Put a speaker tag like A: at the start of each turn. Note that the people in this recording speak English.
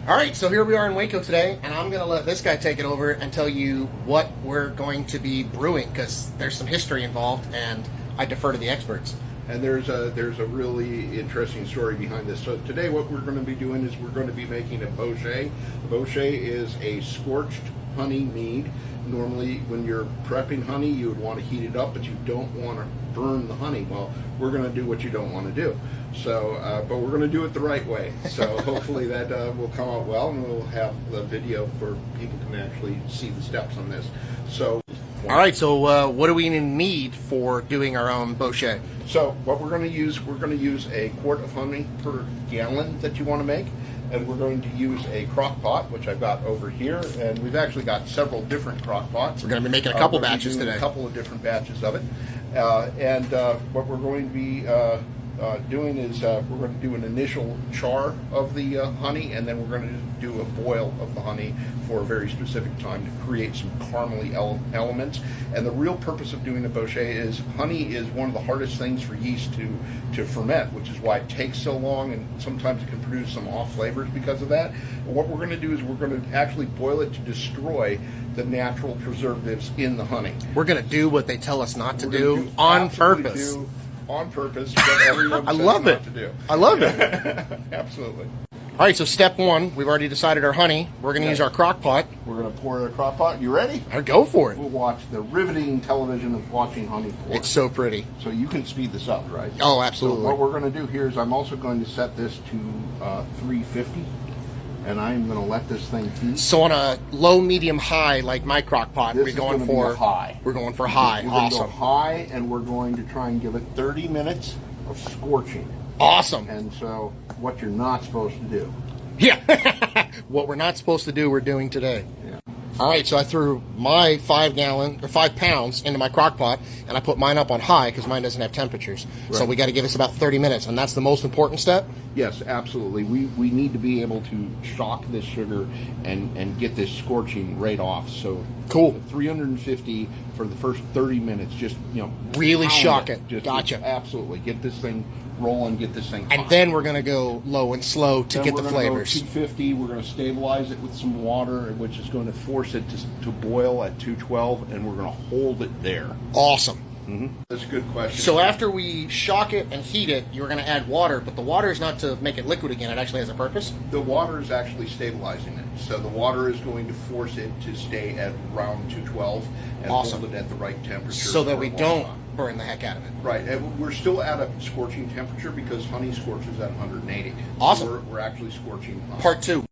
A: All right, so here we are in Waco today, and I'm going to let this guy take it over and tell you what we're going to be brewing, because there's some history involved, and I defer to the experts.
B: And there's a really interesting story behind this. So today what we're going to be doing is we're going to be making a Bouchet. A Bouchet is a scorched honey mead. Normally when you're prepping honey you would want to heat it up, but you don't want to burn the honey. Well, we're going to do what you don't want to do. So, but we're going to do it the right way. So hopefully that will come out well, and we'll have the video for people can actually see the steps on this. So,
A: all right. So what do we need for doing our own Bouchet?
B: So what we're going to use a quart of honey per gallon that you want to make, and we're going to use a crock pot, which I've got over here, and we've actually got several different crock pots.
A: We're going to be making a couple batches today.
B: A couple of different batches of it, and what we're going to be doing is we're going to do an initial char of the honey, and then we're going to do a boil of the honey for a very specific time to create some caramely elements. And the real purpose of doing a Bouchet is honey is one of the hardest things for yeast to ferment, which is why it takes so long, and sometimes it can produce some off flavors because of that. And what we're going to do is we're going to actually boil it to destroy the natural preservatives in the honey.
A: We're going to do what they tell us not to do on purpose.
B: On purpose, what everyone
A: I
B: says
A: love
B: not
A: it.
B: to do.
A: I love it.
B: Absolutely.
A: All right, so step one, we've already decided our honey. We're going to use our crock pot.
B: We're going to pour in a crock pot. You ready?
A: All right, go for it.
B: We'll watch the riveting television of watching honey pour.
A: It's so pretty.
B: So you can speed this up, right?
A: Oh, absolutely.
B: So what we're going to do here is I'm also going to set this to 350. And I'm going to let this thing heat.
A: So on a low, medium, high, like my crock pot, we're going for
B: high.
A: We're going for high.
B: We're
A: Awesome.
B: going to go high, and we're going to try and give it 30 minutes of scorching.
A: Awesome.
B: And so what you're not supposed to do.
A: Yeah. What we're not supposed to do, we're doing today.
B: Yeah.
A: All right, so I threw my 5 pounds into my crock pot, and I put mine up on high because mine doesn't have temperatures. Right. So we got to give this about 30 minutes, and that's the most important step?
B: Yes, absolutely. We need to be able to shock this sugar and get this scorching right off. So
A: cool.
B: 350 for the first 30 minutes. Just
A: really shock it.
B: Just
A: gotcha.
B: Absolutely. Get this thing rolling. Get this thing hot.
A: And then we're going to go low and slow to get the flavors.
B: Go 250. We're going to stabilize it with some water, which is going to force it to boil at 212, and we're going to hold it there.
A: Awesome.
B: Mm-hmm. That's a good question.
A: So after we shock it and heat it, you're going to add water, but the water is not to make it liquid again. It actually has a purpose.
B: The water is actually stabilizing it. So the water is going to force it to stay at around 212 and
A: awesome.
B: hold it at the right temperature.
A: So that we don't burn the heck out of it.
B: Right. And we're still at a scorching temperature because honey scorches at 180.
A: Awesome.
B: So we're actually scorching.
A: Part 2.